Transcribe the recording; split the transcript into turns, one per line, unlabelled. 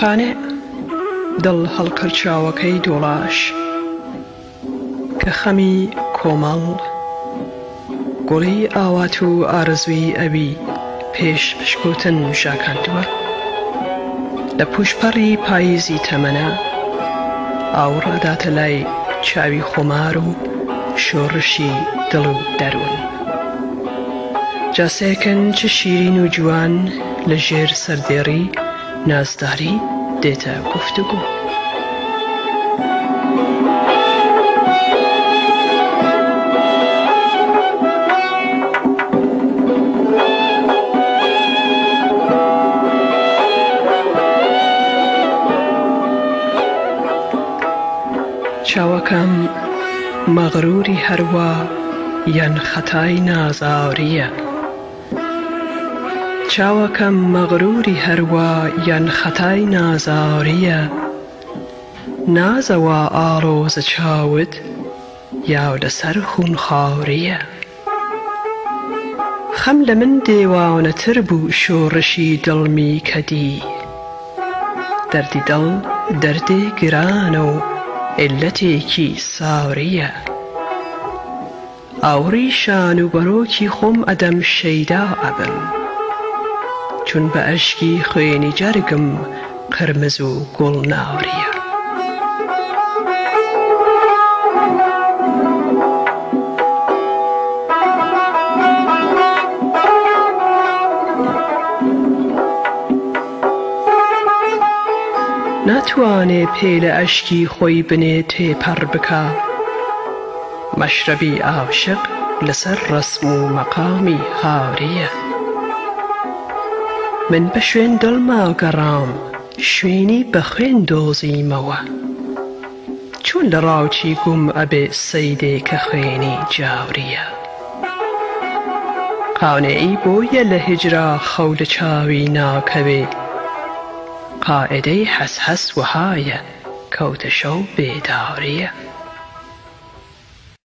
قانع دڵ هەڵکرد چاوەکەی دۆڵاش کە خەمی کۆمەڵ گوڵی ئاوات و ئارزووی ئەوی پێش پشکوتن ژاکاندووە لە پوشپەڕی پاییزی تەمەنە ئاوڕاداتە لای چاوی خۆمار و شۆڕشی دڵ و دەروون جاسەیەکن چ شیرین و جوان لە ژێر سەردێڕی نازداری دێتە گوفتوگۆ چاوەکەم مەغرووری هەروە یان خەتای نازاوریە چاوەکەم مەغرووری هەروە یان خەتای نازاوریە نازەوە ئاڵۆزە چاوت یاو لەسەر خونخاوریە خەم لە من دێوانەتر بوو شۆڕشی دڵمی کەدی دەردی دڵ دەردێ گرانە و علەتێکی ساوریە ئاوڕی شان و بەرۆکی خۆم ئەدەم شەیدا ئەبم چون بە ئەشکی خوێنی جەرگم قرمز و گوڵناوریە ناتوانێ پێ لە ئەشکی خۆی بنێ تێپەڕ بکا مەشرەبی ئاشق لەسەر ڕەسم و مەقامی هاوریە من بە شوێن دڵما گەڕام شوێنی بە خوێن دۆزیمەوە چۆن لە ڕاوچی گوم ئەبێ سەیدێ کە خوێنی جاوریە قاونێئی بۆیە لە هیجرا خەو لە چاوی ناکەوێ قائدەی حەسحەس وهایە کەوتە شەو بێداوریە